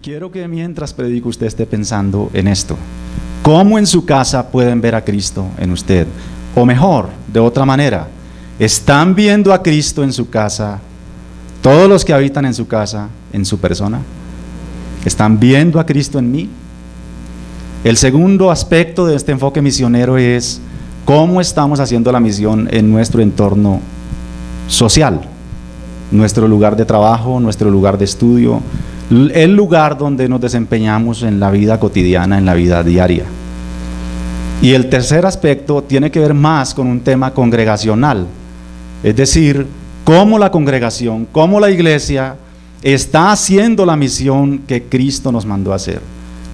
Quiero que mientras predico usted esté pensando en esto. ¿Cómo en su casa pueden ver a Cristo en usted? O mejor, de otra manera, ¿están viendo a Cristo en su casa? Todos los que habitan en su casa, en su persona, ¿están viendo a Cristo en mí? El segundo aspecto de este enfoque misionero es cómo estamos haciendo la misión en nuestro entorno social, nuestro lugar de trabajo, nuestro lugar de estudio, el lugar donde nos desempeñamos en la vida cotidiana, en la vida diaria. Y el tercer aspecto tiene que ver más con un tema congregacional, es decir, cómo la congregación, cómo la iglesia está haciendo la misión que Cristo nos mandó a hacer.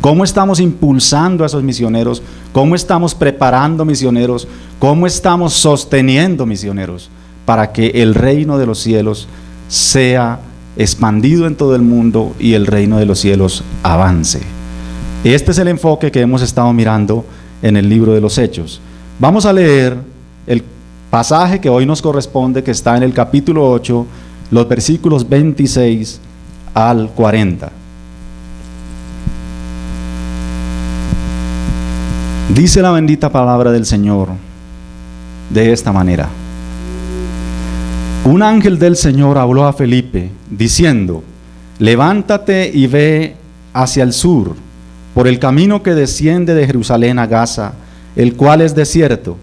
¿Cómo estamos impulsando a esos misioneros? ¿Cómo estamos preparando misioneros? ¿Cómo estamos sosteniendo misioneros para que el reino de los cielos sea expandido en todo el mundo y el reino de los cielos avance? Este es el enfoque que hemos estado mirando en el libro de los Hechos. Vamos a leer el pasaje que hoy nos corresponde, que está en el capítulo 8, los versículos 26 al 40. Dice la bendita palabra del Señor de esta manera: un ángel del Señor habló a Felipe diciendo: levántate y ve hacia el sur, por el camino que desciende de Jerusalén a Gaza, el cual es desierto.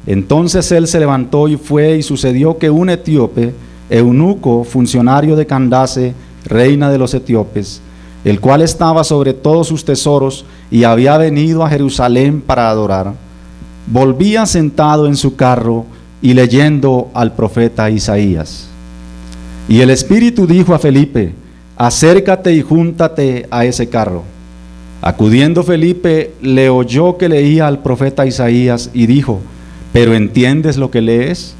Entonces él se levantó y fue, y sucedió que un etíope, eunuco, funcionario de Candace, reina de los etíopes, el cual estaba sobre todos sus tesoros y había venido a Jerusalén para adorar, volvía sentado en su carro y leyendo al profeta Isaías. Y el Espíritu dijo a Felipe: acércate y júntate a ese carro. Acudiendo Felipe, le oyó que leía al profeta Isaías y dijo: ¿pero entiendes lo que lees?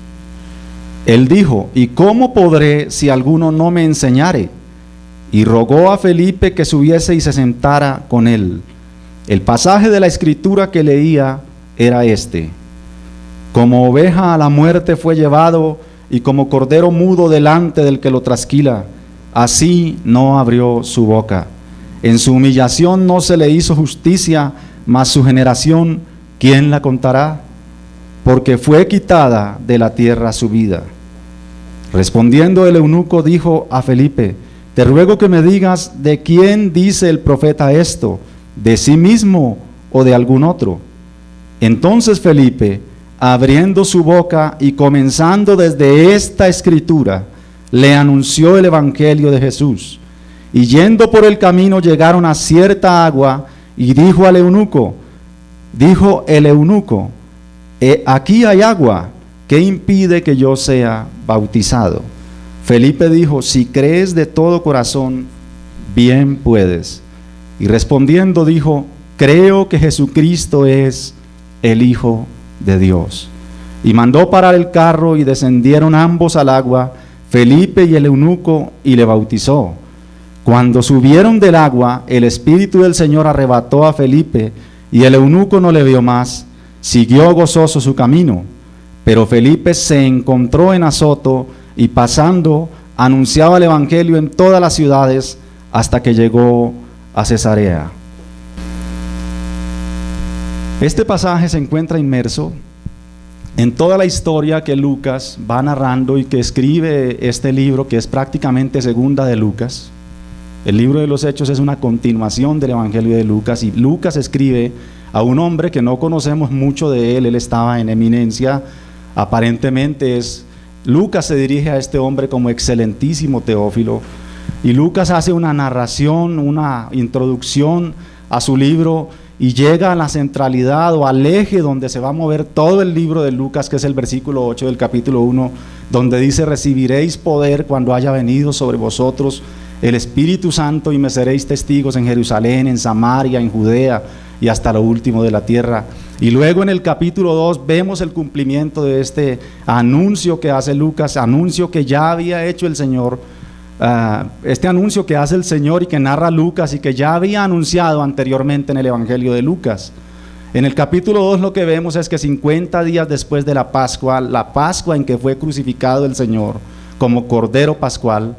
Él dijo: ¿y cómo podré si alguno no me enseñare? Y rogó a Felipe que subiese y se sentara con él. El pasaje de la escritura que leía era este: como oveja a la muerte fue llevado, y como cordero mudo delante del que lo trasquila, así no abrió su boca. En su humillación no se le hizo justicia, mas su generación, ¿quién la contará? Porque fue quitada de la tierra su vida. Respondiendo el eunuco dijo a Felipe: te ruego que me digas de quién dice el profeta esto, de sí mismo o de algún otro. Entonces Felipe, abriendo su boca y comenzando desde esta escritura, le anunció el evangelio de Jesús. Y yendo por el camino llegaron a cierta agua, y dijo el eunuco: aquí hay agua, ¿qué impide que yo sea bautizado? Felipe dijo: si crees de todo corazón, bien puedes. Y respondiendo dijo: creo que Jesucristo es el Hijo de Dios. Y mandó parar el carro, y descendieron ambos al agua, Felipe y el eunuco, y le bautizó. Cuando subieron del agua, el Espíritu del Señor arrebató a Felipe, y el eunuco no le vio más, siguió gozoso su camino. Pero Felipe se encontró en Azoto, y pasando, anunciaba el evangelio en todas las ciudades, hasta que llegó a Cesarea. Este pasaje se encuentra inmerso en toda la historia que Lucas va narrando y que escribe este libro, que es prácticamente segunda de Lucas. El libro de los Hechos es una continuación del evangelio de Lucas, y Lucas escribe a un hombre que no conocemos mucho de él estaba en eminencia, aparentemente Lucas se dirige a este hombre como excelentísimo Teófilo, y Lucas hace una narración, una introducción a su libro, y llega a la centralidad o al eje donde se va a mover todo el libro de Lucas, que es el versículo 8 del capítulo 1, donde dice: recibiréis poder cuando haya venido sobre vosotros el Espíritu Santo, y me seréis testigos en Jerusalén, en Samaria, en Judea y hasta lo último de la tierra. Y luego en el capítulo 2 vemos el cumplimiento de este anuncio que hace Lucas, anuncio que ya había hecho el Señor, este anuncio que hace el Señor y que narra Lucas, y que ya había anunciado anteriormente en el evangelio de Lucas. En el capítulo 2 lo que vemos es que 50 días después de la Pascua en que fue crucificado el Señor como Cordero Pascual,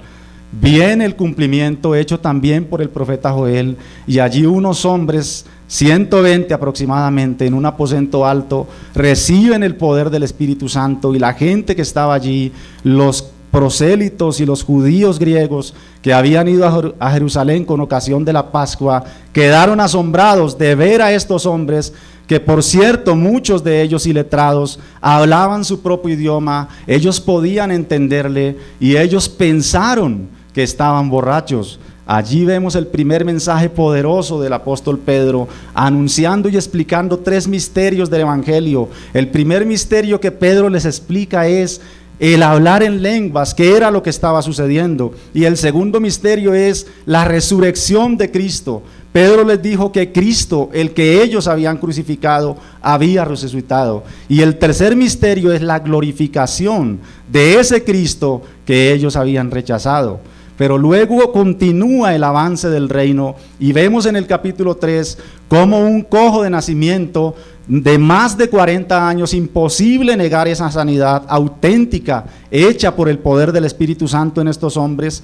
viene el cumplimiento hecho también por el profeta Joel, y allí unos hombres, 120 aproximadamente, en un aposento alto, reciben el poder del Espíritu Santo, y la gente que estaba allí, los prosélitos y los judíos griegos que habían ido a Jerusalén con ocasión de la Pascua, quedaron asombrados de ver a estos hombres, que por cierto muchos de ellos iletrados hablaban su propio idioma, ellos podían entenderle, y ellos pensaron que estaban borrachos. Allí vemos el primer mensaje poderoso del apóstol Pedro, anunciando y explicando 3 misterios del Evangelio. El primer misterio que Pedro les explica es el hablar en lenguas, que era lo que estaba sucediendo. Y el segundo misterio es la resurrección de Cristo. Pedro les dijo que Cristo, el que ellos habían crucificado, había resucitado. Y el tercer misterio es la glorificación de ese Cristo que ellos habían rechazado. Pero luego continúa el avance del reino, y vemos en el capítulo 3 como un cojo de nacimiento de más de 40 años, imposible negar esa sanidad auténtica hecha por el poder del Espíritu Santo en estos hombres.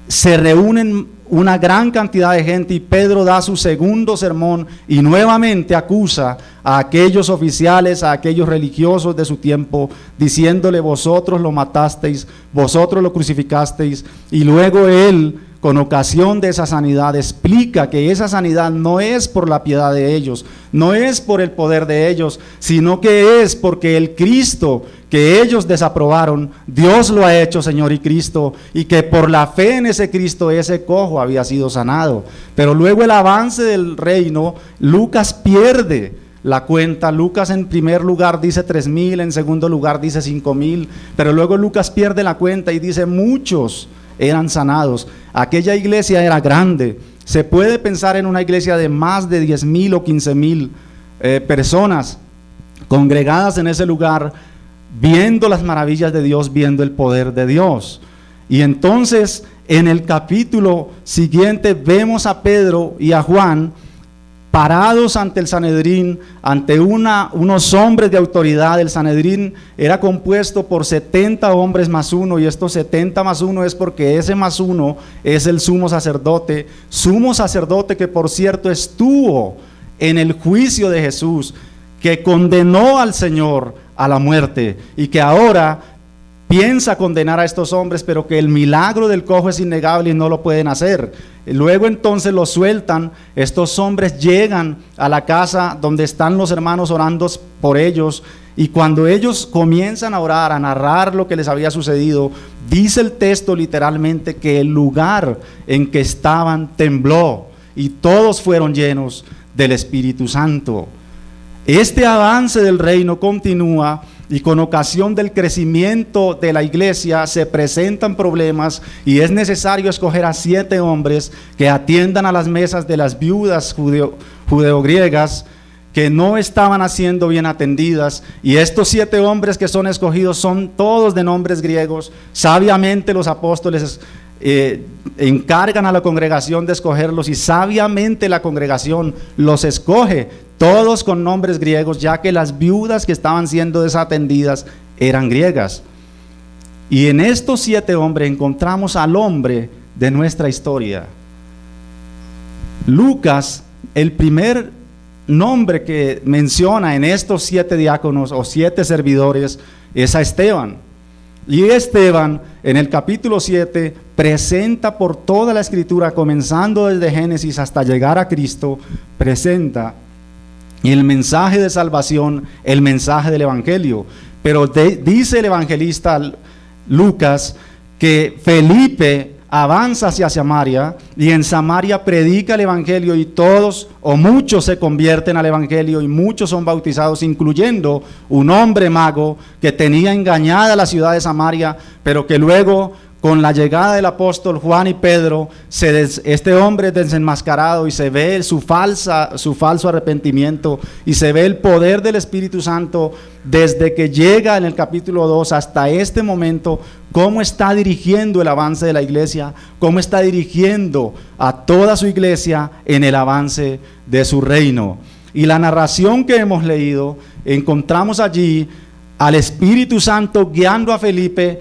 Se reúnen una gran cantidad de gente, y Pedro da su segundo sermón y nuevamente acusa a aquellos oficiales, a aquellos religiosos de su tiempo, diciéndole: vosotros lo matasteis, vosotros lo crucificasteis. Y luego él, con ocasión de esa sanidad, explica que esa sanidad no es por la piedad de ellos, no es por el poder de ellos, sino que es porque el Cristo que ellos desaprobaron, Dios lo ha hecho Señor y Cristo, y que por la fe en ese Cristo, ese cojo había sido sanado. Pero luego el avance del reino, Lucas pierde la cuenta. Lucas en primer lugar dice 3,000, en segundo lugar dice 5,000, pero luego Lucas pierde la cuenta y dice muchos eran sanados. Aquella iglesia era grande. Se puede pensar en una iglesia de más de 10,000 o 15,000 personas congregadas en ese lugar, viendo las maravillas de Dios, viendo el poder de Dios. Y entonces en el capítulo siguiente vemos a Pedro y a Juan parados ante el Sanedrín, ante unos hombres de autoridad. El Sanedrín era compuesto por 70 hombres más uno, y estos 70 más uno es porque ese más uno es el sumo sacerdote que por cierto estuvo en el juicio de Jesús, que condenó al Señor a la muerte, y que ahora piensa condenar a estos hombres, pero que el milagro del cojo es innegable y no lo pueden hacer. Luego entonces los sueltan. Estos hombres llegan a la casa donde están los hermanos orando por ellos, y cuando ellos comienzan a orar, a narrar lo que les había sucedido, dice el texto literalmente que el lugar en que estaban tembló, y todos fueron llenos del Espíritu Santo. Este avance del reino continúa, y con ocasión del crecimiento de la iglesia se presentan problemas, y es necesario escoger a 7 hombres que atiendan a las mesas de las viudas judeogriegas que no estaban siendo bien atendidas. Y estos 7 hombres que son escogidos son todos de nombres griegos. Sabiamente los apóstoles encargan a la congregación de escogerlos, y sabiamente la congregación los escoge, todos con nombres griegos, ya que las viudas que estaban siendo desatendidas eran griegas. Y en estos 7 hombres encontramos al hombre de nuestra historia. Lucas, el primer nombre que menciona en estos 7 diáconos o 7 servidores es a Esteban. Y Esteban, en el capítulo 7, presenta por toda la escritura, comenzando desde Génesis hasta llegar a Cristo, presenta el mensaje de salvación, el mensaje del evangelio. Pero dice el evangelista Lucas que Felipe avanza hacia Samaria, y en Samaria predica el evangelio, y todos o muchos se convierten al evangelio, y muchos son bautizados, incluyendo un hombre mago que tenía engañada la ciudad de Samaria, pero que luego, con la llegada del apóstol Juan y Pedro, este hombre es desenmascarado, y se ve su falso arrepentimiento, y se ve el poder del Espíritu Santo desde que llega en el capítulo 2 hasta este momento, cómo está dirigiendo el avance de la iglesia, cómo está dirigiendo a toda su iglesia en el avance de su reino. Y la narración que hemos leído, encontramos allí al Espíritu Santo guiando a Felipe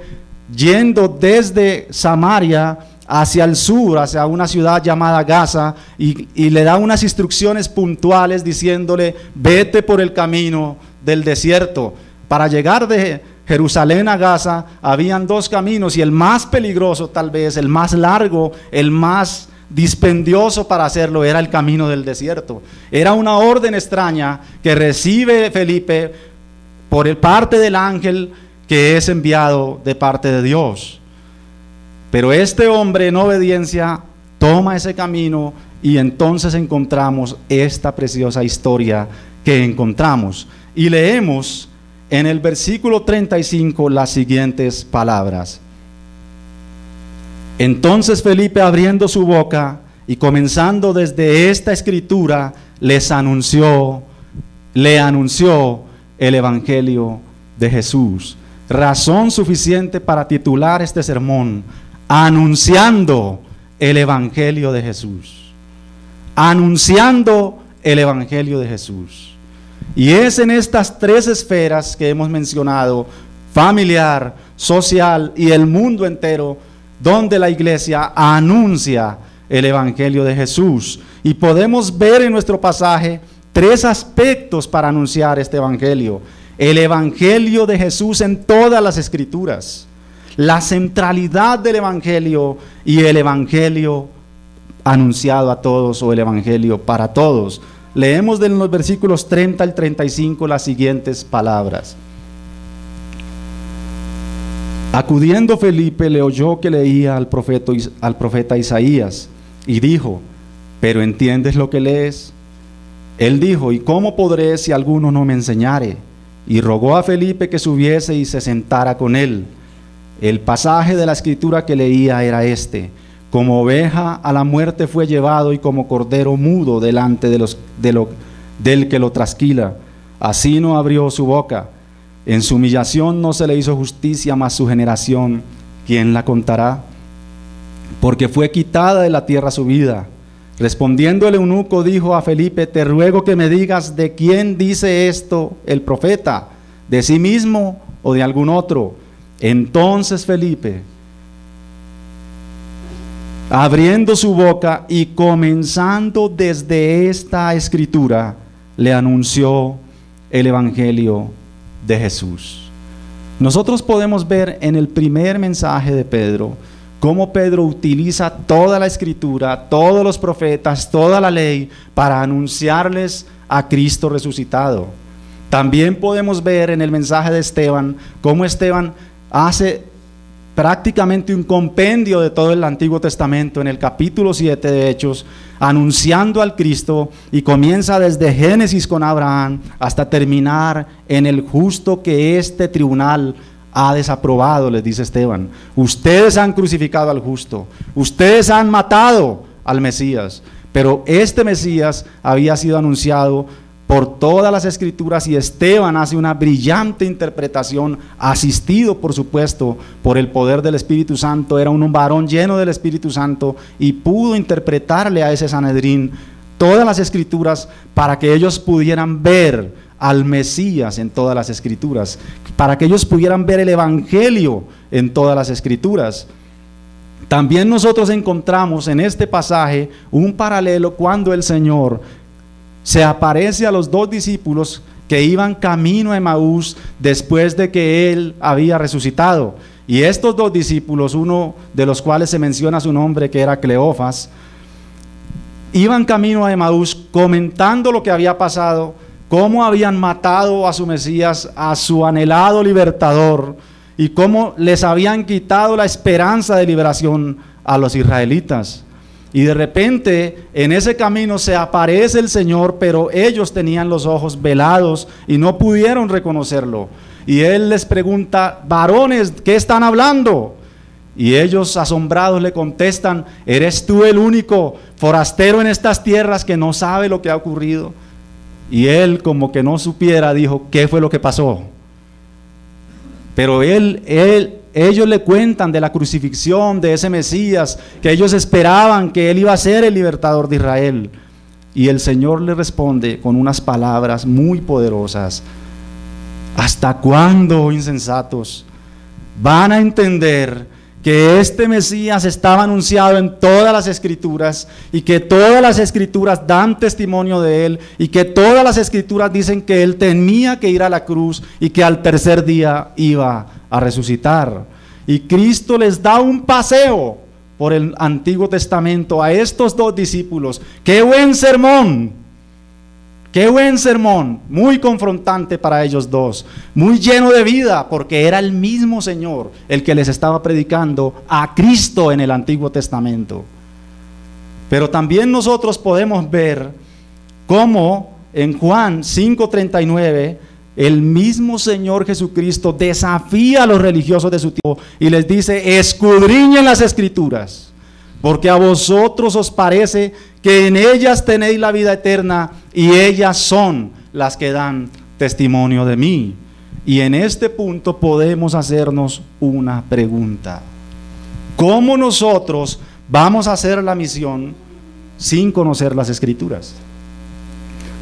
yendo desde Samaria hacia el sur, hacia una ciudad llamada Gaza, y le da unas instrucciones puntuales diciéndole: vete por el camino del desierto. Para llegar de Jerusalén a Gaza habían dos caminos, y el más peligroso, tal vez el más largo, el más dispendioso para hacerlo, era el camino del desierto. Era una orden extraña que recibe Felipe por parte del ángel que es enviado de parte de Dios. Pero este hombre, en obediencia, toma ese camino, y entonces encontramos esta preciosa historia que encontramos. Y leemos en el versículo 35 las siguientes palabras: entonces Felipe, abriendo su boca y comenzando desde esta escritura, le anunció el evangelio de Jesús. Razón suficiente para titular este sermón: anunciando el evangelio de Jesús. Anunciando el evangelio de Jesús. Y es en estas tres esferas que hemos mencionado: familiar, social y el mundo entero, donde la iglesia anuncia el evangelio de Jesús. Y podemos ver en nuestro pasaje tres aspectos para anunciar este evangelio: el evangelio de Jesús en todas las escrituras, la centralidad del evangelio y el evangelio anunciado a todos, o el evangelio para todos. Leemos de los versículos 30 al 35 las siguientes palabras: acudiendo Felipe, le oyó que leía al profeta Isaías, y dijo: ¿pero entiendes lo que lees? Él dijo: ¿y cómo podré si alguno no me enseñare? Y rogó a Felipe que subiese y se sentara con él. El pasaje de la escritura que leía era este: como oveja a la muerte fue llevado, y como cordero mudo delante del que lo trasquila, así no abrió su boca. En su humillación no se le hizo justicia, mas su generación, ¿quién la contará? Porque fue quitada de la tierra su vida. Respondiendo el eunuco, dijo a Felipe: te ruego que me digas de quién dice esto el profeta, de sí mismo o de algún otro. Entonces Felipe, abriendo su boca y comenzando desde esta escritura, le anunció el evangelio de Jesús. Nosotros podemos ver en el primer mensaje de Pedro cómo Pedro utiliza toda la escritura, todos los profetas, toda la ley para anunciarles a Cristo resucitado. También podemos ver en el mensaje de Esteban cómo Esteban hace prácticamente un compendio de todo el Antiguo Testamento en el capítulo 7 de Hechos, anunciando al Cristo, y comienza desde Génesis con Abraham hasta terminar en el justo que este tribunal ha desaprobado. Les dice Esteban: ustedes han crucificado al justo, ustedes han matado al Mesías, pero este Mesías había sido anunciado por todas las escrituras, y Esteban hace una brillante interpretación, asistido por supuesto por el poder del Espíritu Santo. Era un varón lleno del Espíritu Santo y pudo interpretarle a ese Sanedrín todas las escrituras para que ellos pudieran ver al Mesías en todas las escrituras, para que ellos pudieran ver el evangelio en todas las escrituras. También nosotros encontramos en este pasaje un paralelo cuando el Señor se aparece a los dos discípulos que iban camino a Emaús después de que Él había resucitado. Y estos dos discípulos, uno de los cuales se menciona su nombre, que era Cleofas, iban camino a Emaús comentando lo que había pasado, cómo habían matado a su Mesías, a su anhelado libertador, y cómo les habían quitado la esperanza de liberación a los israelitas. Y de repente en ese camino se aparece el Señor, pero ellos tenían los ojos velados y no pudieron reconocerlo. Y Él les pregunta: varones, ¿qué están hablando? Y ellos, asombrados, le contestan: ¿eres tú el único forastero en estas tierras que no sabe lo que ha ocurrido? Y Él, como que no supiera, dijo: ¿qué fue lo que pasó? Pero ellos le cuentan de la crucifixión de ese Mesías, que ellos esperaban que Él iba a ser el libertador de Israel. Y el Señor le responde con unas palabras muy poderosas: ¿hasta cuándo, insensatos? van a entender que este Mesías estaba anunciado en todas las Escrituras y que todas las Escrituras dan testimonio de él y que todas las Escrituras dicen que él tenía que ir a la cruz y que al tercer día iba a resucitar. Y Cristo les da un paseo por el Antiguo Testamento a estos dos discípulos. ¡Qué buen sermón! ¡Qué buen sermón! Muy confrontante para ellos dos, muy lleno de vida, porque era el mismo Señor el que les estaba predicando a Cristo en el Antiguo Testamento. Pero también nosotros podemos ver cómo en Juan 5:39 el mismo Señor Jesucristo desafía a los religiosos de su tiempo y les dice: escudriñen las Escrituras, porque a vosotros os parece que en ellas tenéis la vida eterna, y ellas son las que dan testimonio de mí. Y en este punto podemos hacernos una pregunta: ¿cómo nosotros vamos a hacer la misión sin conocer las Escrituras?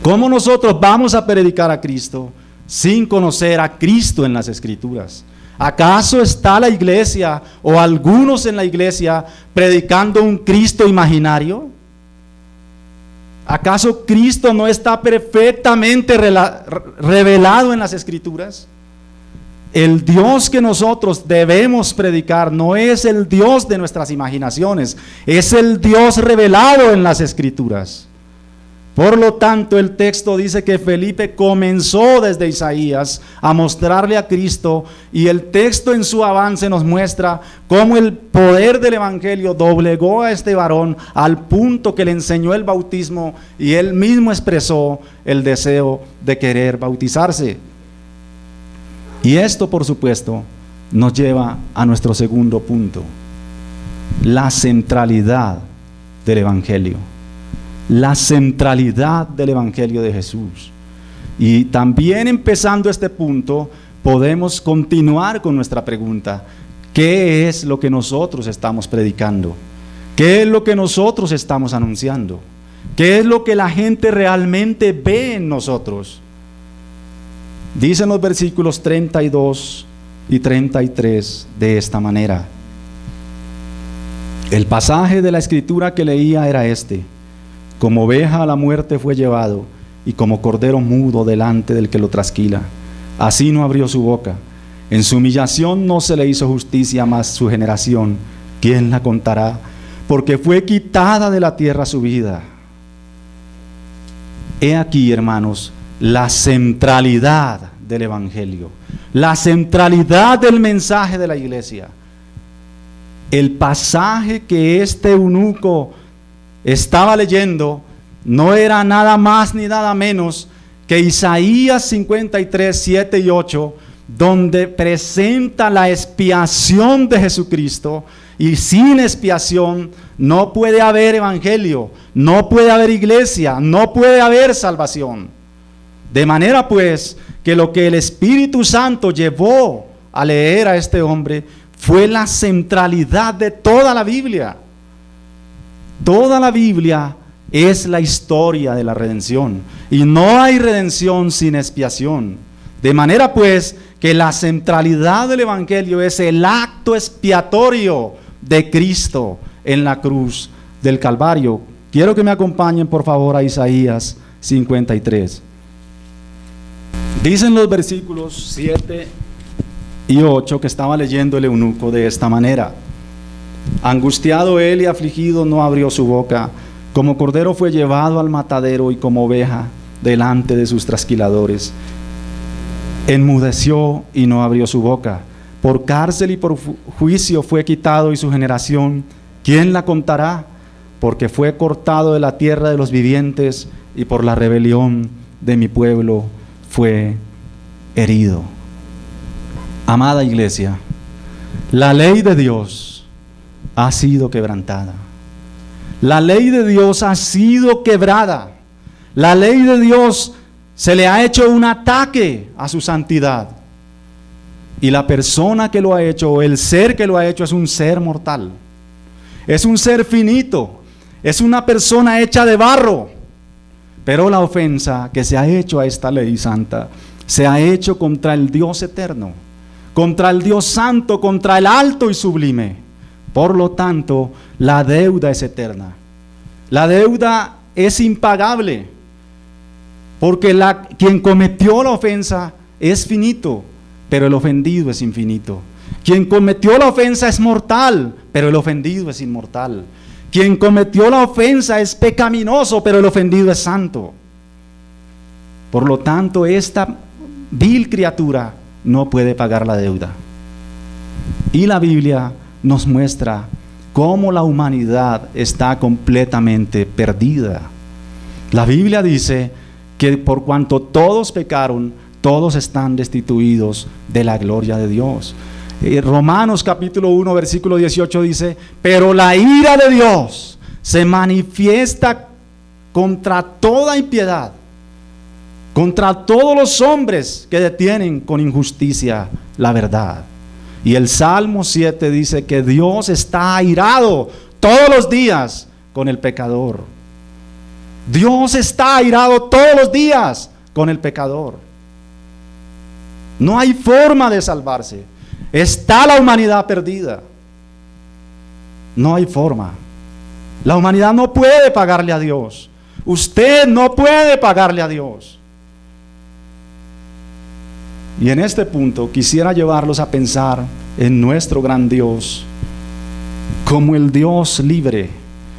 ¿Cómo nosotros vamos a predicar a Cristo sin conocer a Cristo en las Escrituras? ¿Acaso está la iglesia o algunos en la iglesia predicando un Cristo imaginario? ¿Acaso Cristo no está perfectamente revelado en las Escrituras? El Dios que nosotros debemos predicar no es el Dios de nuestras imaginaciones, es el Dios revelado en las Escrituras. Por lo tanto, el texto dice que Felipe comenzó desde Isaías a mostrarle a Cristo, y el texto en su avance nos muestra cómo el poder del Evangelio doblegó a este varón al punto que le enseñó el bautismo y él mismo expresó el deseo de querer bautizarse. Y esto, por supuesto, nos lleva a nuestro segundo punto: la centralidad del Evangelio. La centralidad del Evangelio de Jesús. Y también empezando este punto, podemos continuar con nuestra pregunta: ¿qué es lo que nosotros estamos predicando? ¿Qué es lo que nosotros estamos anunciando? ¿Qué es lo que la gente realmente ve en nosotros? Dicen los versículos 32 y 33 de esta manera. El pasaje de la Escritura que leía era este: como oveja a la muerte fue llevado, y como cordero mudo delante del que lo trasquila, así no abrió su boca. En su humillación no se le hizo justicia, mas su generación, ¿quién la contará? Porque fue quitada de la tierra su vida. He aquí, hermanos, la centralidad del Evangelio, la centralidad del mensaje de la iglesia. El pasaje que este eunuco estaba leyendo no era nada más ni nada menos que Isaías 53, 7 y 8, donde presenta la expiación de Jesucristo, y sin expiación no puede haber evangelio, no puede haber iglesia, no puede haber salvación. De manera pues que lo que el Espíritu Santo llevó a leer a este hombre fue la centralidad de toda la Biblia. Toda la Biblia es la historia de la redención, y no hay redención sin expiación. De manera pues que la centralidad del Evangelio es el acto expiatorio de Cristo en la cruz del Calvario. Quiero que me acompañen por favor a Isaías 53. Dicen los versículos 7 y 8 que estaba leyendo el eunuco de esta manera: angustiado él y afligido no abrió su boca, como cordero fue llevado al matadero, y como oveja delante de sus trasquiladores. Enmudeció y no abrió su boca. Por cárcel y por juicio fue quitado, y su generación, ¿quién la contará? Porque fue cortado de la tierra de los vivientes, y por la rebelión de mi pueblo fue herido. Amada iglesia, la ley de Dios ha sido quebrantada. La ley de Dios ha sido quebrada. La ley de Dios se le ha hecho un ataque a su santidad. Y la persona que lo ha hecho, o el ser que lo ha hecho, es un ser mortal. Es un ser finito. Es una persona hecha de barro. Pero la ofensa que se ha hecho a esta ley santa se ha hecho contra el Dios eterno, contra el Dios santo, contra el alto y sublime. Por lo tanto, la deuda es eterna. La deuda es impagable, porque quien cometió la ofensa es finito, pero el ofendido es infinito. Quien cometió la ofensa es mortal, pero el ofendido es inmortal. Quien cometió la ofensa es pecaminoso, pero el ofendido es santo. Por lo tanto, esta vil criatura no puede pagar la deuda. Y la Biblia nos muestra cómo la humanidad está completamente perdida. La Biblia dice que por cuanto todos pecaron, todos están destituidos de la gloria de Dios. Romanos capítulo 1 versículo 18 dice: pero la ira de Dios se manifiesta contra toda impiedad, contra todos los hombres que detienen con injusticia la verdad. Y el Salmo 7 dice que Dios está airado todos los días con el pecador. Dios está airado todos los días con el pecador. No hay forma de salvarse. Está la humanidad perdida. No hay forma. La humanidad no puede pagarle a Dios. Usted no puede pagarle a Dios. Y en este punto quisiera llevarlos a pensar en nuestro gran Dios como el Dios libre,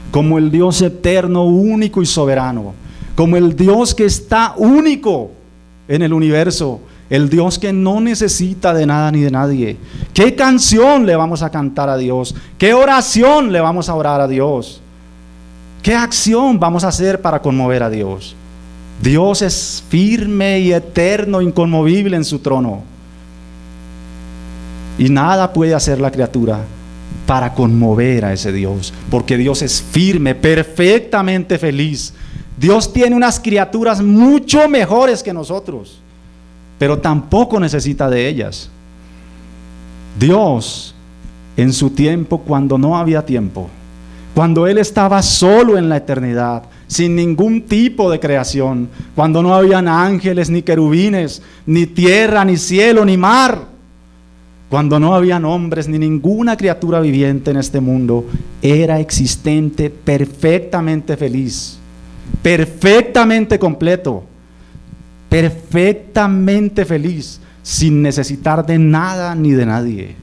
como el Dios eterno, único y soberano, como el Dios que está único en el universo, el Dios que no necesita de nada ni de nadie. ¿Qué canción le vamos a cantar a Dios? ¿Qué oración le vamos a orar a Dios? ¿Qué acción vamos a hacer para conmover a Dios? Dios es firme y eterno, inconmovible en su trono. Y nada puede hacer la criatura para conmover a ese Dios, porque Dios es firme, perfectamente feliz. Dios tiene unas criaturas mucho mejores que nosotros, pero tampoco necesita de ellas. Dios, en su tiempo, cuando no había tiempo, cuando Él estaba solo en la eternidad, sin ningún tipo de creación, cuando no habían ángeles, ni querubines, ni tierra, ni cielo, ni mar, cuando no habían hombres, ni ninguna criatura viviente en este mundo, era existente, perfectamente feliz, perfectamente completo, perfectamente feliz, sin necesitar de nada ni de nadie.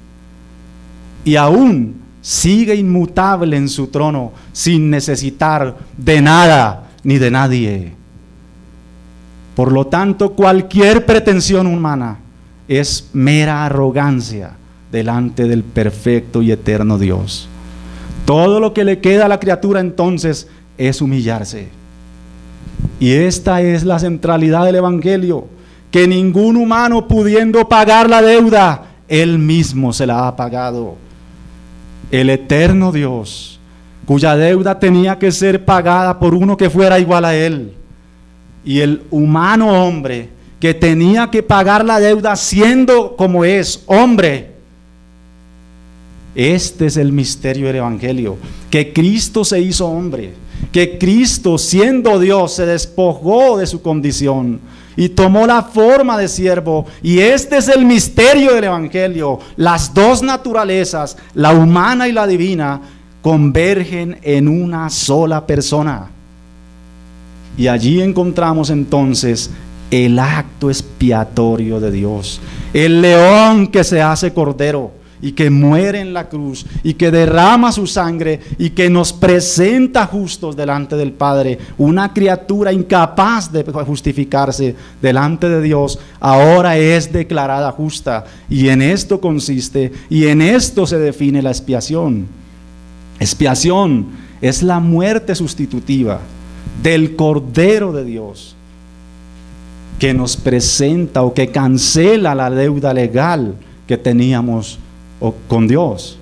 Y aún sigue inmutable en su trono, sin necesitar de nada ni de nadie. Por lo tanto, cualquier pretensión humana es mera arrogancia delante del perfecto y eterno Dios. Todo lo que le queda a la criatura entonces es humillarse. Y esta es la centralidad del Evangelio, que ningún humano, pudiendo pagar la deuda, él mismo se la ha pagado. El eterno Dios, cuya deuda tenía que ser pagada por uno que fuera igual a él, y el humano hombre que tenía que pagar la deuda siendo como es, hombre. Este es el misterio del Evangelio, que Cristo se hizo hombre, que Cristo, siendo Dios, se despojó de su condición y tomó la forma de siervo. Y este es el misterio del Evangelio. Las dos naturalezas, la humana y la divina, convergen en una sola persona. Y allí encontramos entonces el acto expiatorio de Dios, el león que se hace cordero y que muere en la cruz y que derrama su sangre y que nos presenta justos delante del Padre. Una criatura incapaz de justificarse delante de Dios ahora es declarada justa, y en esto consiste y en esto se define la expiación. Expiación es la muerte sustitutiva del Cordero de Dios, que nos presenta o que cancela la deuda legal que teníamos con Dios.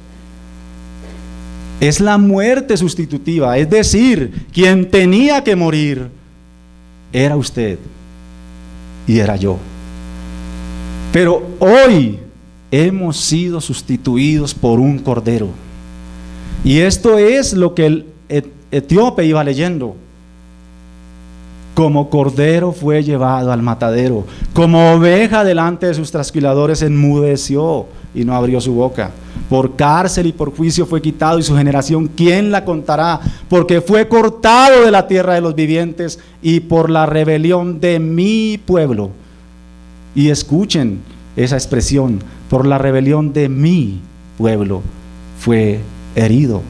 Es la muerte sustitutiva, es decir, quien tenía que morir era usted y era yo. Pero hoy hemos sido sustituidos por un cordero. Y esto es lo que el etíope iba leyendo. Como cordero fue llevado al matadero, como oveja delante de sus trasquiladores enmudeció y no abrió su boca. Por cárcel y por juicio fue quitado, y su generación, ¿quién la contará? Porque fue cortado de la tierra de los vivientes y por la rebelión de mi pueblo. Y escuchen esa expresión, por la rebelión de mi pueblo fue herido.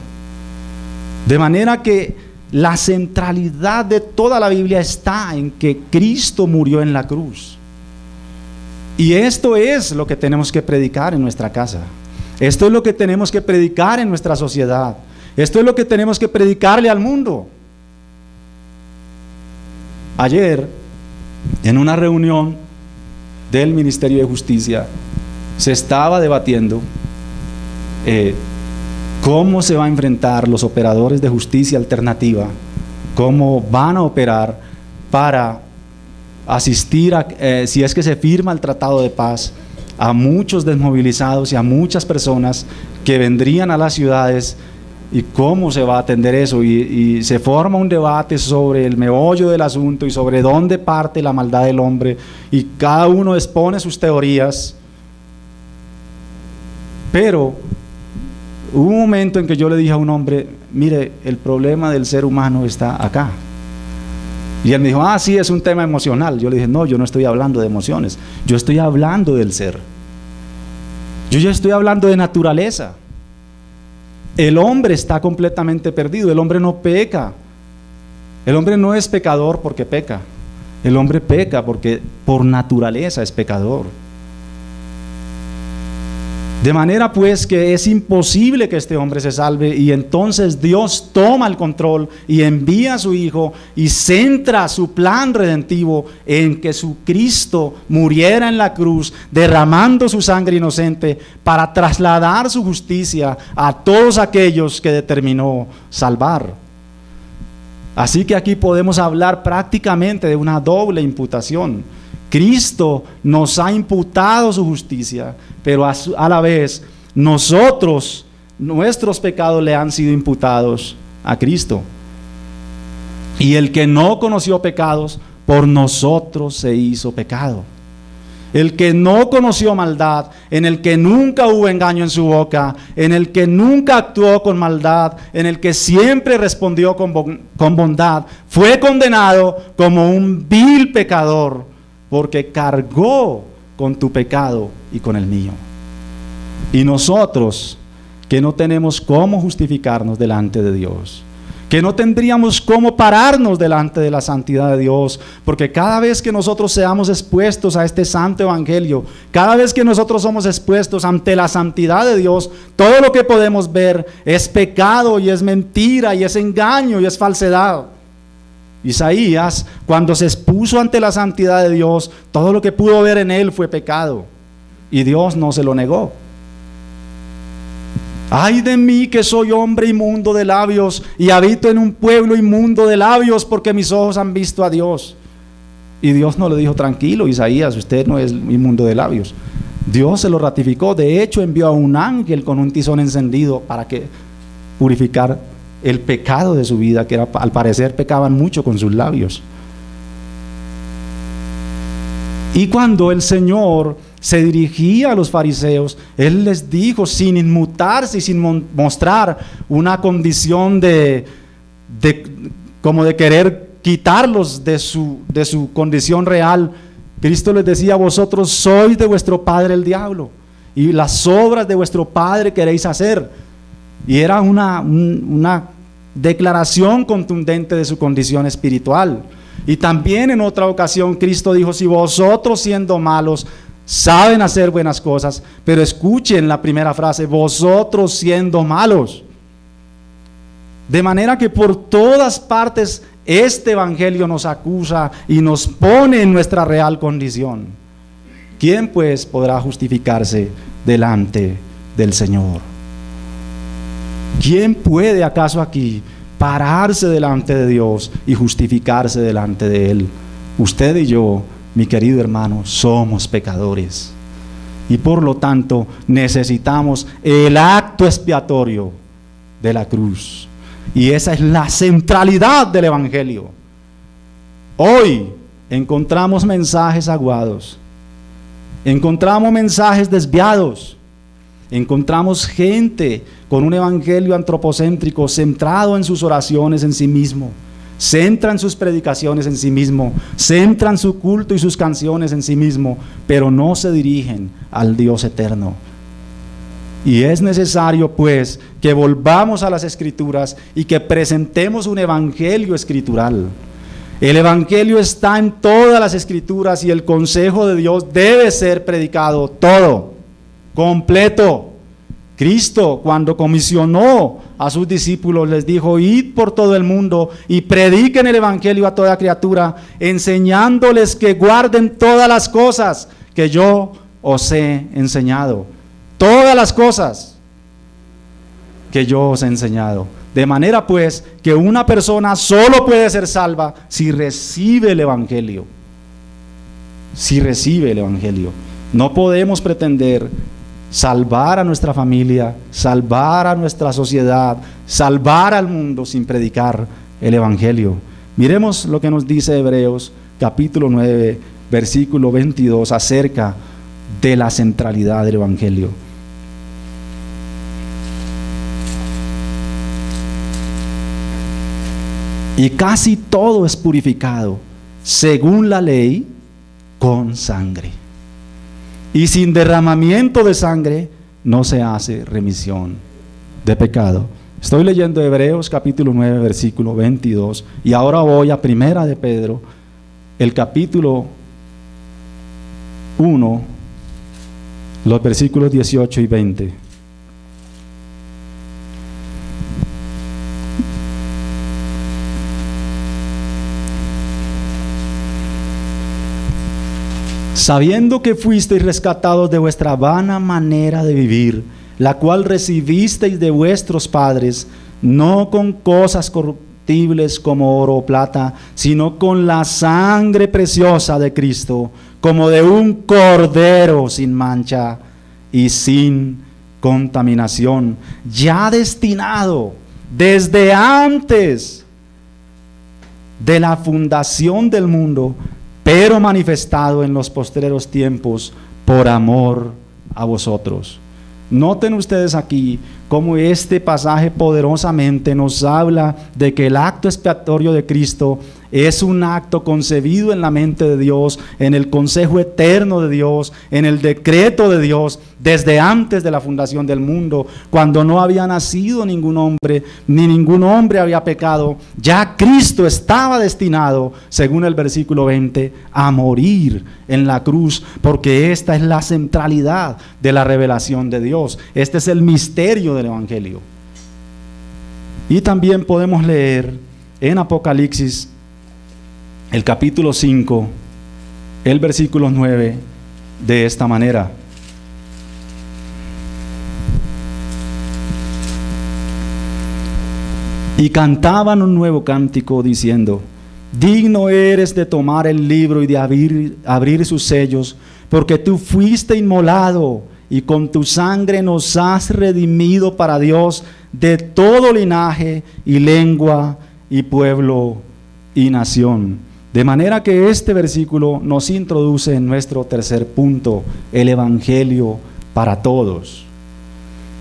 De manera que la centralidad de toda la Biblia está en que Cristo murió en la cruz. Y esto es lo que tenemos que predicar en nuestra casa. Esto es lo que tenemos que predicar en nuestra sociedad. Esto es lo que tenemos que predicarle al mundo. Ayer, en una reunión del Ministerio de Justicia, se estaba debatiendo cómo se va a enfrentar los operadores de justicia alternativa, cómo van a operar para asistir a, si es que se firma el tratado de paz, a muchos desmovilizados y a muchas personas que vendrían a las ciudades, y cómo se va a atender eso, y se forma un debate sobre el meollo del asunto y sobre dónde parte la maldad del hombre, y cada uno expone sus teorías. Pero hubo un momento en que yo le dije a un hombre: mire, el problema del ser humano está acá. Y él me dijo: ah, sí, es un tema emocional. Yo le dije: no, yo no estoy hablando de emociones, yo estoy hablando del ser. Yo ya estoy hablando de naturaleza. El hombre está completamente perdido. El hombre no peca. El hombre no es pecador porque peca. El hombre peca porque por naturaleza es pecador. De manera pues que es imposible que este hombre se salve, y entonces Dios toma el control y envía a su Hijo y centra su plan redentivo en que su Cristo muriera en la cruz, derramando su sangre inocente para trasladar su justicia a todos aquellos que determinó salvar. Así que aquí podemos hablar prácticamente de una doble imputación. Cristo nos ha imputado su justicia, pero a la vez nosotros, nuestros pecados le han sido imputados a Cristo. Y el que no conoció pecados, por nosotros se hizo pecado. El que no conoció maldad, en el que nunca hubo engaño en su boca, en el que nunca actuó con maldad, en el que siempre respondió con bondad, fue condenado como un vil pecador, porque cargó con tu pecado y con el mío. Y nosotros, que no tenemos cómo justificarnos delante de Dios, que no tendríamos cómo pararnos delante de la santidad de Dios, porque cada vez que nosotros seamos expuestos a este santo evangelio, cada vez que nosotros somos expuestos ante la santidad de Dios, todo lo que podemos ver es pecado y es mentira y es engaño y es falsedad. Isaías, cuando se expuso ante la santidad de Dios, todo lo que pudo ver en él fue pecado, y Dios no se lo negó. Ay de mí, que soy hombre inmundo de labios y habito en un pueblo inmundo de labios, porque mis ojos han visto a Dios. Y Dios no le dijo: tranquilo, Isaías, usted no es inmundo de labios. Dios se lo ratificó. De hecho, envió a un ángel con un tizón encendido para que purificar el pecado de su vida, que era, al parecer pecaban mucho con sus labios. Y cuando el Señor se dirigía a los fariseos, Él les dijo, sin inmutarse y sin mostrar una condición como de querer quitarlos de su condición real, Cristo les decía: vosotros sois de vuestro padre el diablo, y las obras de vuestro padre queréis hacer. Y era una declaración contundente de su condición espiritual. Y también en otra ocasión Cristo dijo: si vosotros, siendo malos, saben hacer buenas cosas, pero escuchen la primera frase: vosotros siendo malos. De manera que por todas partes este evangelio nos acusa y nos pone en nuestra real condición. ¿Quién pues podrá justificarse delante del Señor? ¿Quién puede acaso aquí pararse delante de Dios y justificarse delante de Él? Usted y yo, mi querido hermano, somos pecadores, y por lo tanto necesitamos el acto expiatorio de la cruz. Y esa es la centralidad del evangelio. Hoy encontramos mensajes aguados, encontramos mensajes desviados, encontramos gente con un evangelio antropocéntrico centrado en sus oraciones en sí mismo, centran sus predicaciones en sí mismo, centran su culto y sus canciones en sí mismo, pero no se dirigen al Dios eterno. Y es necesario pues que volvamos a las Escrituras y que presentemos un evangelio escritural. El evangelio está en todas las Escrituras y el consejo de Dios debe ser predicado todo, completo. Cristo, cuando comisionó a sus discípulos, les dijo: id por todo el mundo y prediquen el evangelio a toda criatura, enseñándoles que guarden todas las cosas que yo os he enseñado. Todas las cosas que yo os he enseñado. De manera pues que una persona solo puede ser salva si recibe el evangelio. Si recibe el evangelio. No podemos pretender salvar a nuestra familia, salvar a nuestra sociedad, salvar al mundo sin predicar el evangelio. Miremos lo que nos dice Hebreos capítulo 9, versículo 22 acerca de la centralidad del evangelio. Y casi todo es purificado, según la ley, con sangre. Y sin derramamiento de sangre no se hace remisión de pecado. Estoy leyendo Hebreos capítulo 9, versículo 22. Y ahora voy a Primera de Pedro, el capítulo 1, los versículos 18 y 20. Sabiendo que fuisteis rescatados de vuestra vana manera de vivir, la cual recibisteis de vuestros padres, no con cosas corruptibles como oro o plata, sino con la sangre preciosa de Cristo, como de un cordero sin mancha y sin contaminación, ya destinado desde antes de la fundación del mundo, pero manifestado en los postreros tiempos por amor a vosotros. Noten ustedes aquí cómo este pasaje poderosamente nos habla de que el acto expiatorio de Cristo es un acto concebido en la mente de Dios, en el consejo eterno de Dios, en el decreto de Dios, desde antes de la fundación del mundo, cuando no había nacido ningún hombre, ni ningún hombre había pecado. Ya Cristo estaba destinado, según el versículo 20, a morir en la cruz, porque esta es la centralidad de la revelación de Dios. Este es el misterio del evangelio. Y también podemos leer en Apocalipsis el capítulo 5, el versículo 9, de esta manera: y cantaban un nuevo cántico diciendo: digno eres de tomar el libro y de abrir sus sellos, porque tú fuiste inmolado y con tu sangre nos has redimido para Dios de todo linaje y lengua y pueblo y nación. De manera que este versículo nos introduce en nuestro tercer punto, el evangelio para todos.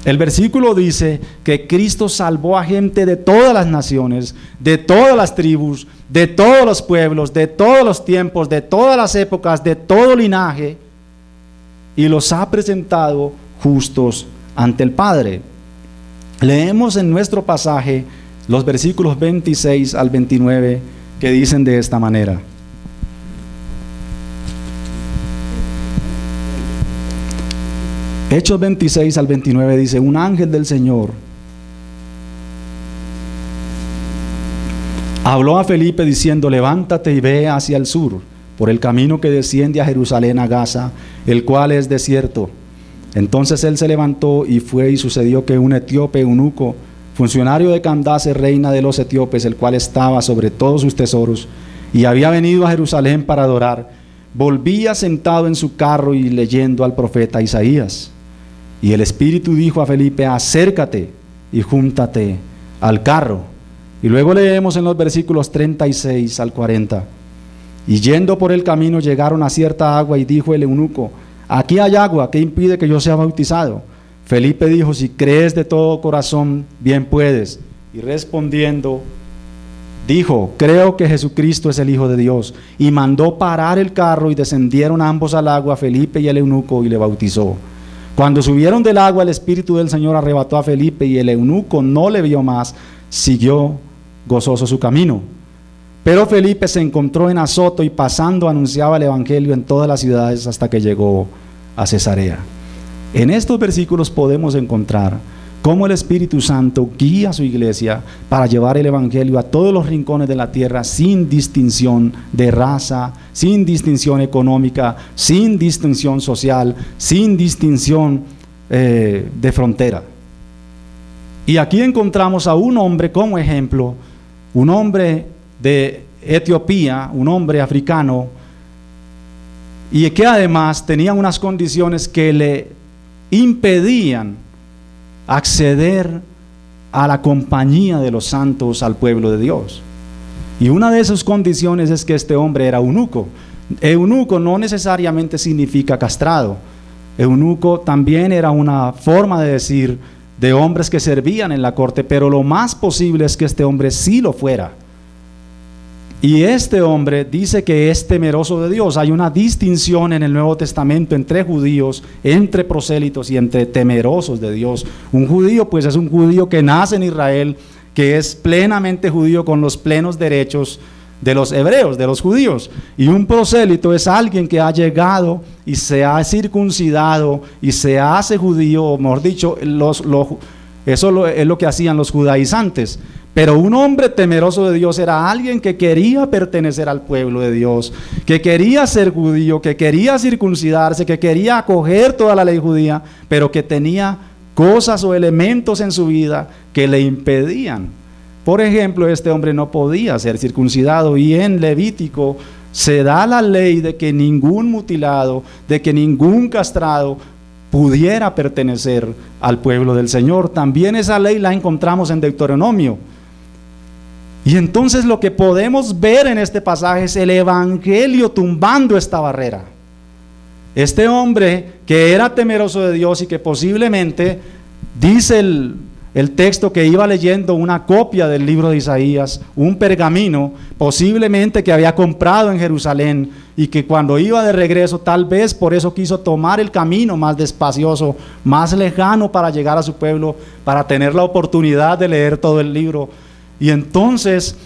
El versículo dice que Cristo salvó a gente de todas las naciones, de todas las tribus, de todos los pueblos, de todos los tiempos, de todas las épocas, de todo linaje, y los ha presentado justos ante el Padre. Leemos en nuestro pasaje los versículos 26 al 29 que dicen de esta manera: Hechos 26 al 29 dice: un ángel del Señor habló a Felipe diciendo: levántate y ve hacia el sur, por el camino que desciende a Jerusalén a Gaza, el cual es desierto. Entonces él se levantó y fue, y sucedió que un etíope eunuco, funcionario de Candace, reina de los etíopes, el cual estaba sobre todos sus tesoros, y había venido a Jerusalén para adorar, volvía sentado en su carro y leyendo al profeta Isaías. Y el Espíritu dijo a Felipe: acércate y júntate al carro. Y luego leemos en los versículos 36 al 40: Y yendo por el camino llegaron a cierta agua y dijo el eunuco: aquí hay agua, ¿qué impide que yo sea bautizado? Felipe dijo: si crees de todo corazón, bien puedes. Y respondiendo, dijo: creo que Jesucristo es el Hijo de Dios. Y mandó parar el carro y descendieron ambos al agua, Felipe y el eunuco, y le bautizó. Cuando subieron del agua, el Espíritu del Señor arrebató a Felipe y el eunuco no le vio más, siguió gozoso su camino. Pero Felipe se encontró en Azoto y pasando anunciaba el Evangelio en todas las ciudades hasta que llegó a Cesarea. En estos versículos podemos encontrar cómo el Espíritu Santo guía a su iglesia para llevar el Evangelio a todos los rincones de la tierra sin distinción de raza, sin distinción económica, sin distinción social, sin distinción de frontera. Y aquí encontramos a un hombre como ejemplo, un hombre de Etiopía, un hombre africano, y que además tenía unas condiciones que le impedían acceder a la compañía de los santos, al pueblo de Dios. Y una de esas condiciones es que este hombre era eunuco. Eunuco no necesariamente significa castrado. Eunuco también era una forma de decir de hombres que servían en la corte, pero lo más posible es que este hombre sí lo fuera. Y este hombre dice que es temeroso de Dios. Hay una distinción en el Nuevo Testamento entre judíos, entre prosélitos y entre temerosos de Dios. Un judío pues es un judío que nace en Israel, que es plenamente judío con los plenos derechos de los hebreos, de los judíos. Y un prosélito es alguien que ha llegado y se ha circuncidado y se hace judío, o mejor dicho, eso es lo que hacían los judaizantes. Pero un hombre temeroso de Dios era alguien que quería pertenecer al pueblo de Dios, que quería ser judío, que quería circuncidarse, que quería acoger toda la ley judía, pero que tenía cosas o elementos en su vida que le impedían. Por ejemplo, este hombre no podía ser circuncidado, y en Levítico se da la ley de que ningún mutilado, de que ningún castrado pudiera pertenecer al pueblo del Señor. También esa ley la encontramos en Deuteronomio. Y entonces lo que podemos ver en este pasaje es el Evangelio tumbando esta barrera. Este hombre que era temeroso de Dios y que posiblemente, dice el texto, que iba leyendo una copia del libro de Isaías, un pergamino, posiblemente que había comprado en Jerusalén, y que cuando iba de regreso, tal vez por eso quiso tomar el camino más despacioso, más lejano para llegar a su pueblo, para tener la oportunidad de leer todo el libro. Y entonces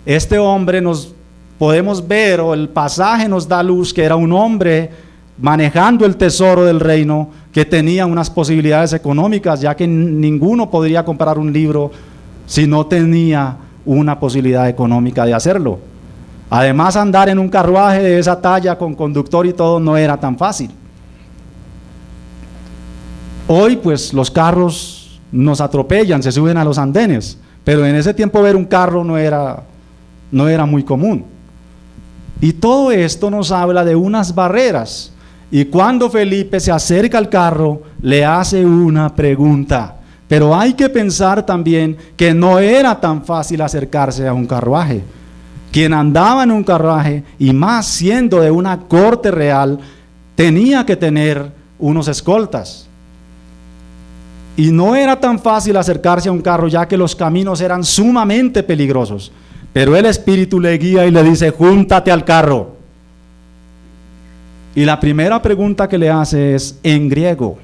este hombre, nos podemos ver, o el pasaje nos da luz, que era un hombre manejando el tesoro del reino, que tenía unas posibilidades económicas, ya que ninguno podría comprar un libro si no tenía una posibilidad económica de hacerlo. Además, andar en un carruaje de esa talla con conductor y todo no era tan fácil. Hoy pues los carros nos atropellan, se suben a los andenes, pero en ese tiempo ver un carro no era muy común. Y todo esto nos habla de unas barreras. Y cuando Felipe se acerca al carro, le hace una pregunta. Pero hay que pensar también que no era tan fácil acercarse a un carruaje. Quien andaba en un carruaje, y más siendo de una corte real, tenía que tener unos escoltas. Y no era tan fácil acercarse a un carro, ya que los caminos eran sumamente peligrosos. Pero el Espíritu le guía y le dice: júntate al carro. Y la primera pregunta que le hace es en griego.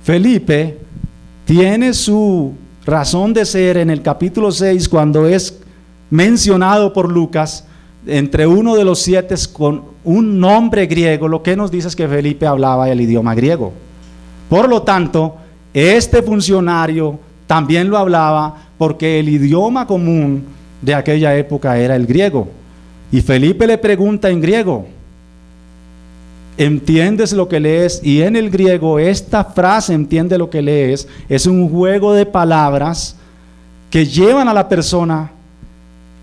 Felipe tiene su razón de ser en el capítulo 6, cuando es mencionado por Lucas entre uno de los 7 con un nombre griego. Lo que nos dice es que Felipe hablaba el idioma griego. Por lo tanto, este funcionario también lo hablaba, porque el idioma común de aquella época era el griego. Y Felipe le pregunta en griego: ¿entiendes lo que lees? Y en el griego esta frase, entiende lo que lees, es un juego de palabras que llevan a la persona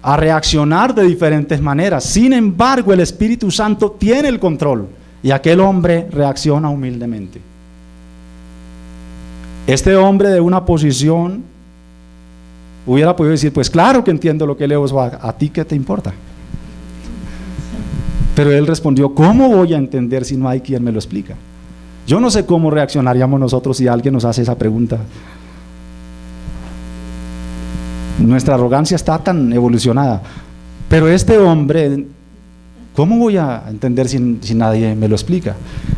a reaccionar de diferentes maneras. Sin embargo, el Espíritu Santo tiene el control, y aquel hombre reacciona humildemente. Este hombre, de una posición, hubiera podido decir: pues claro que entiendo lo que leo, ¿a ti qué te importa? Pero él respondió: ¿cómo voy a entender si no hay quien me lo explica? Yo no sé cómo reaccionaríamos nosotros si alguien nos hace esa pregunta. Nuestra arrogancia está tan evolucionada. Pero este hombre, ¿cómo voy a entender si nadie me lo explica?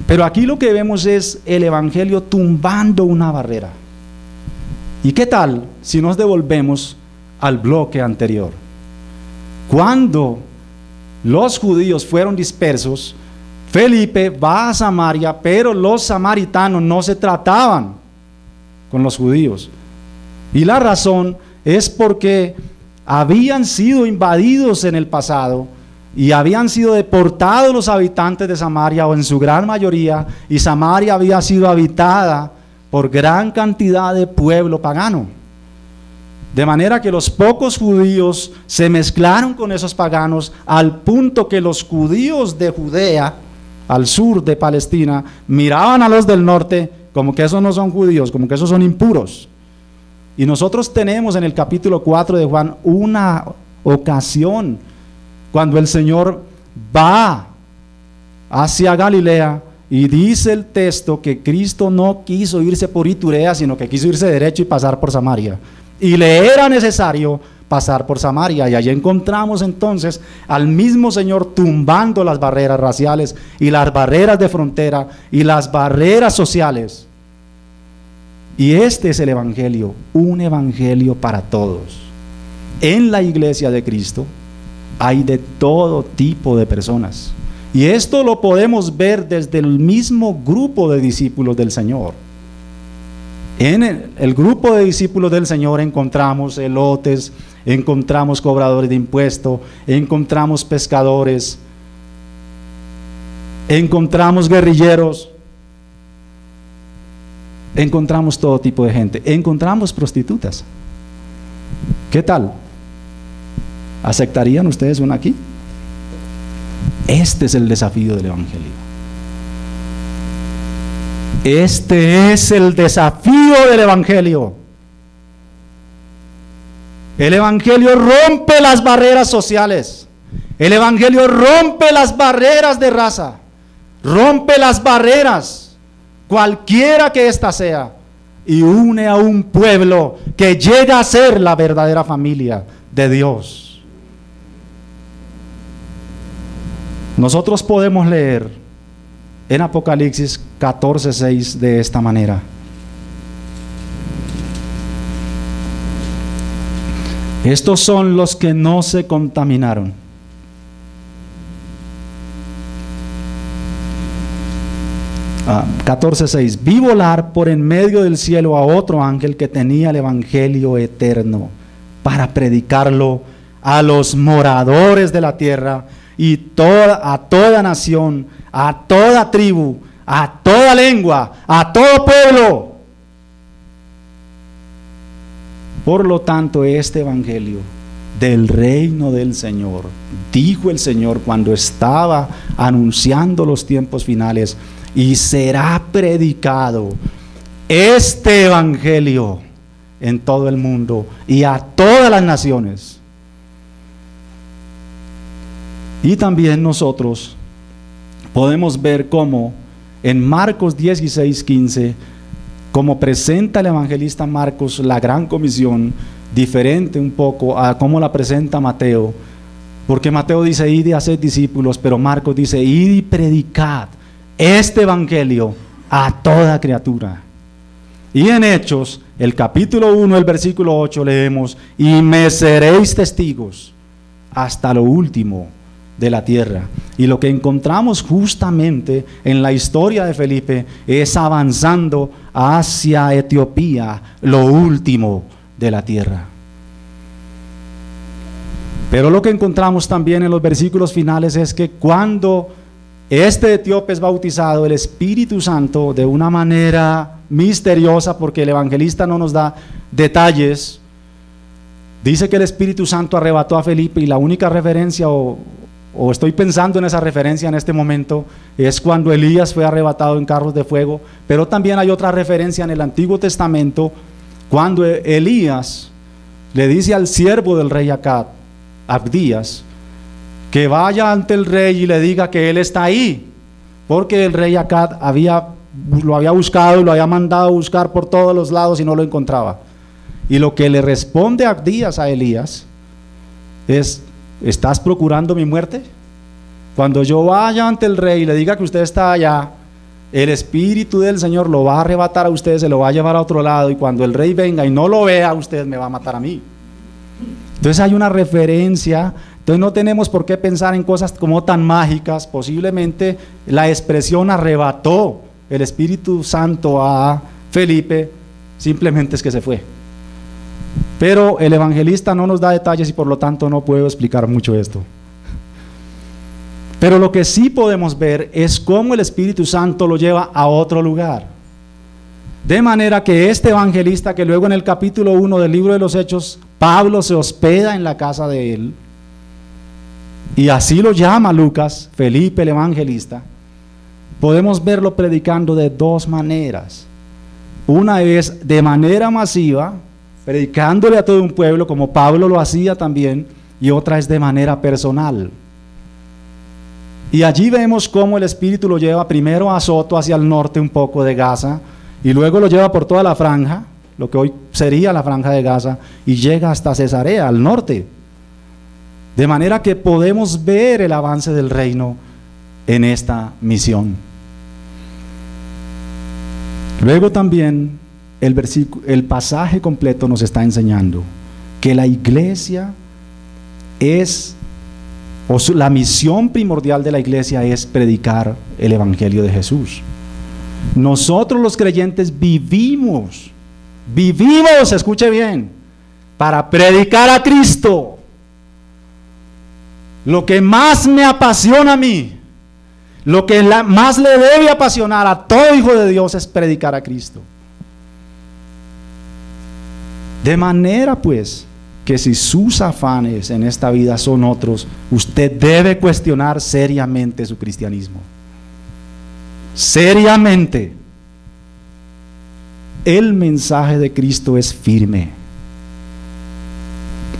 Pero aquí lo que vemos es el evangelio tumbando una barrera. ¿Y qué tal si nos devolvemos al bloque anterior? Cuando los judíos fueron dispersos, Felipe va a Samaria, pero los samaritanos no se trataban con los judíos. Y la razón es porque habían sido invadidos en el pasado y habían sido deportados los habitantes de Samaria, o en su gran mayoría, y Samaria había sido habitada por gran cantidad de pueblo pagano. De manera que los pocos judíos se mezclaron con esos paganos, al punto que los judíos de Judea, al sur de Palestina, miraban a los del norte como que esos no son judíos, como que esos son impuros. Y nosotros tenemos en el capítulo 4 de Juan una ocasión cuando el Señor va hacia Galilea, y dice el texto que Cristo no quiso irse por Iturea, sino que quiso irse derecho y pasar por Samaria. Y le era necesario pasar por Samaria, y allí encontramos entonces al mismo Señor tumbando las barreras raciales y las barreras de frontera y las barreras sociales. Y este es el evangelio, un evangelio para todos. En la iglesia de Cristo hay de todo tipo de personas, y esto lo podemos ver desde el mismo grupo de discípulos del Señor. En el grupo de discípulos del Señor encontramos elotes, encontramos cobradores de impuestos, encontramos pescadores, encontramos guerrilleros, encontramos todo tipo de gente, encontramos prostitutas. ¿Qué tal? ¿Aceptarían ustedes una aquí? Este es el desafío del evangelio. Este es el desafío del evangelio. El evangelio rompe las barreras sociales. El evangelio rompe las barreras de raza. Rompe las barreras, cualquiera que ésta sea, y une a un pueblo que llega a ser la verdadera familia de Dios. Nosotros podemos leer en Apocalipsis 14:6 de esta manera: estos son los que no se contaminaron. 14:6: vi volar por en medio del cielo a otro ángel que tenía el evangelio eterno para predicarlo a los moradores de la tierra y a toda nación, a toda tribu, a toda lengua, a todo pueblo. Por lo tanto, este evangelio del reino del Señor, dijo el Señor cuando estaba anunciando los tiempos finales, y será predicado este evangelio en todo el mundo y a todas las naciones. Y también nosotros podemos ver cómo en Marcos 16:15, como presenta el evangelista Marcos la gran comisión, diferente un poco a cómo la presenta Mateo, porque Mateo dice id y haced discípulos, pero Marcos dice id y predicad este evangelio a toda criatura. Y en Hechos, el capítulo 1, el versículo 8, leemos: y me seréis testigos hasta lo último de la tierra. Y lo que encontramos justamente en la historia de Felipe es avanzando hacia Etiopía, lo último de la tierra. Pero lo que encontramos también en los versículos finales es que cuando este etíope es bautizado, el Espíritu Santo, de una manera misteriosa, porque el evangelista no nos da detalles, dice que el Espíritu Santo arrebató a Felipe, y la única referencia, o estoy pensando en esa referencia en este momento, es cuando Elías fue arrebatado en carros de fuego. Pero también hay otra referencia en el Antiguo Testamento, cuando Elías le dice al siervo del rey Acab, Abdías, que vaya ante el rey y le diga que él está ahí, porque el rey Acab lo había buscado y lo había mandado a buscar por todos los lados y no lo encontraba. Y lo que le responde Abdías a Elías es: ¿estás procurando mi muerte? Cuando yo vaya ante el rey y le diga que usted está allá, el Espíritu del Señor lo va a arrebatar a usted, se lo va a llevar a otro lado, y cuando el rey venga y no lo vea, usted me va a matar a mí. Entonces hay una referencia. Entonces no tenemos por qué pensar en cosas como tan mágicas. Posiblemente la expresión arrebató el Espíritu Santo a Felipe, simplemente es que se fue. Pero el evangelista no nos da detalles y por lo tanto no puedo explicar mucho esto. Pero lo que sí podemos ver es cómo el Espíritu Santo lo lleva a otro lugar. De manera que este evangelista, que luego en el capítulo 1 del libro de los Hechos, Pablo se hospeda en la casa de él, y así lo llama Lucas, Felipe el evangelista, podemos verlo predicando de dos maneras. Una es de manera masiva, predicándole a todo un pueblo, como Pablo lo hacía también, y otra es de manera personal. Y allí vemos cómo el Espíritu lo lleva primero a Azoto, hacia el norte un poco de Gaza, y luego lo lleva por toda la franja, lo que hoy sería la franja de Gaza, y llega hasta Cesarea, al norte. De manera que podemos ver el avance del reino en esta misión. Luego también el pasaje completo nos está enseñando que la iglesia la misión primordial de la iglesia es predicar el evangelio de Jesús. Nosotros los creyentes vivimos, escuche bien, para predicar a Cristo. Lo que más me apasiona a mí, lo que más le debe apasionar a todo hijo de Dios es predicar a Cristo. De manera pues que si sus afanes en esta vida son otros, usted debe cuestionar seriamente su cristianismo. Seriamente. El mensaje de Cristo es firme.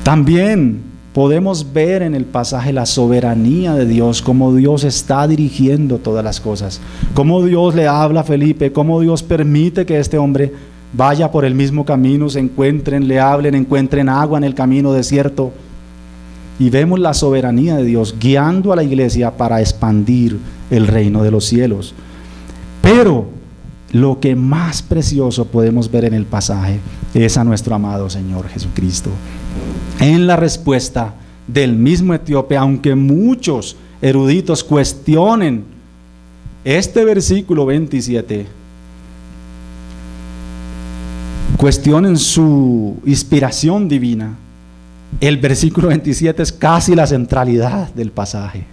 También podemos ver en el pasaje la soberanía de Dios, cómo Dios está dirigiendo todas las cosas, cómo Dios le habla a Felipe, cómo Dios permite que este hombre vaya por el mismo camino, se encuentren, le hablen, encuentren agua en el camino desierto. Y vemos la soberanía de Dios guiando a la iglesia para expandir el reino de los cielos. Pero lo que más precioso podemos ver en el pasaje es a nuestro amado Señor Jesucristo. En la respuesta del mismo etíope, aunque muchos eruditos cuestionen este versículo 27, cuestionen su inspiración divina, el versículo 27 es casi la centralidad del pasaje.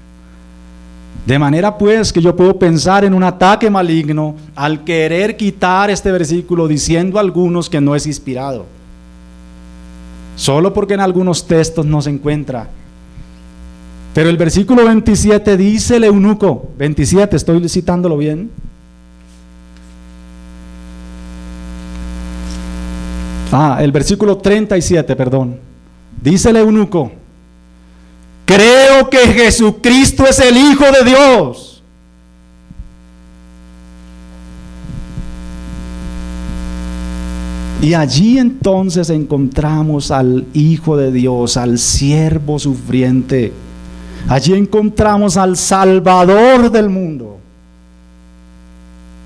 De manera pues que yo puedo pensar en un ataque maligno al querer quitar este versículo diciendo a algunos que no es inspirado, solo porque en algunos textos no se encuentra. Pero el versículo 27 dice el eunuco, 27, estoy citándolo bien. El versículo 37, perdón. Dice el eunuco: creo que Jesucristo es el Hijo de Dios. Y allí entonces encontramos al Hijo de Dios, al siervo sufriente. Allí encontramos al Salvador del mundo.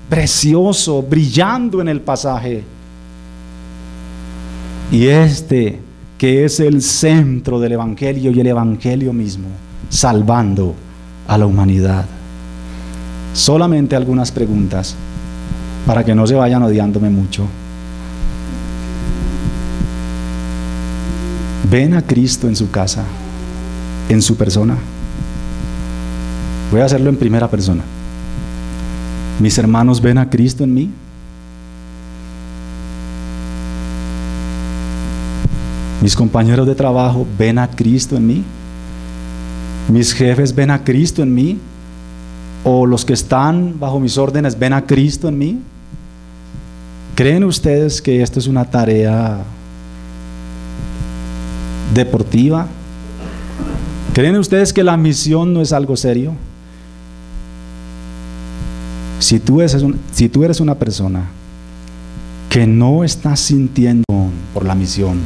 Precioso, brillando en el pasaje. Y este que es el centro del evangelio y el evangelio mismo, salvando a la humanidad. Solamente algunas preguntas para que no se vayan odiándome mucho. ¿Ven a Cristo en su casa, en su persona? Voy a hacerlo en primera persona. ¿Mis hermanos ven a Cristo en mí? ¿Mis compañeros de trabajo ven a Cristo en mí? ¿Mis jefes ven a Cristo en mí? ¿O los que están bajo mis órdenes ven a Cristo en mí? ¿Creen ustedes que esto es una tarea deportiva? ¿Creen ustedes que la misión no es algo serio? Si tú eres una persona que no estás sintiendo por la misión,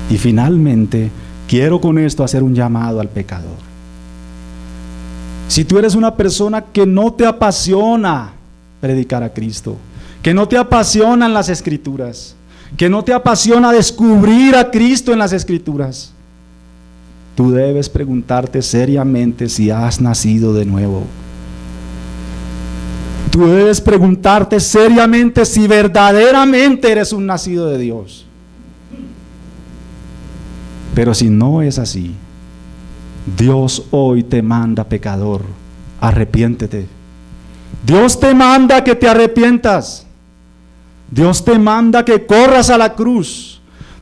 y finalmente quiero con esto hacer un llamado al pecador. Si tú eres una persona que no te apasiona predicar a Cristo, que no te apasionan las Escrituras, que no te apasiona descubrir a Cristo en las Escrituras, tú debes preguntarte seriamente si has nacido de nuevo. Tú debes preguntarte seriamente si verdaderamente eres un nacido de Dios. Pero si no es así, Dios hoy te manda, pecador, arrepiéntete. Dios te manda que te arrepientas. Dios te manda que corras a la cruz.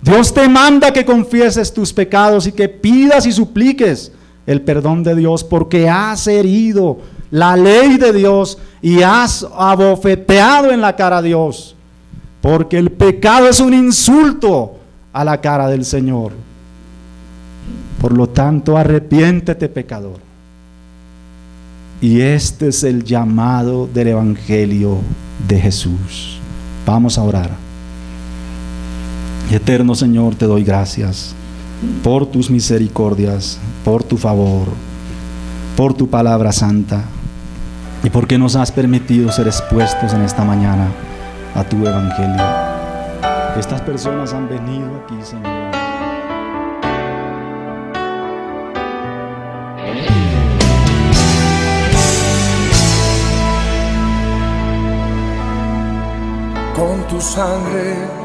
Dios te manda que confieses tus pecados y que pidas y supliques el perdón de Dios, porque has herido la ley de Dios y has abofeteado en la cara a Dios, porque el pecado es un insulto a la cara del Señor. Por lo tanto, arrepiéntete, pecador. Y este es el llamado del Evangelio de Jesús. Vamos a orar. Eterno Señor, te doy gracias por tus misericordias, por tu favor, por tu palabra santa y porque nos has permitido ser expuestos en esta mañana a tu Evangelio. Estas personas han venido aquí, Señor. Con tu sangre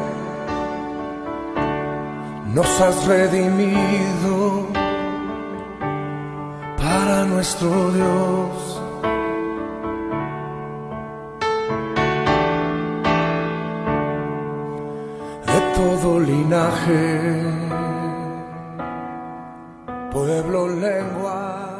nos has redimido para nuestro Dios. De todo linaje, pueblo, lengua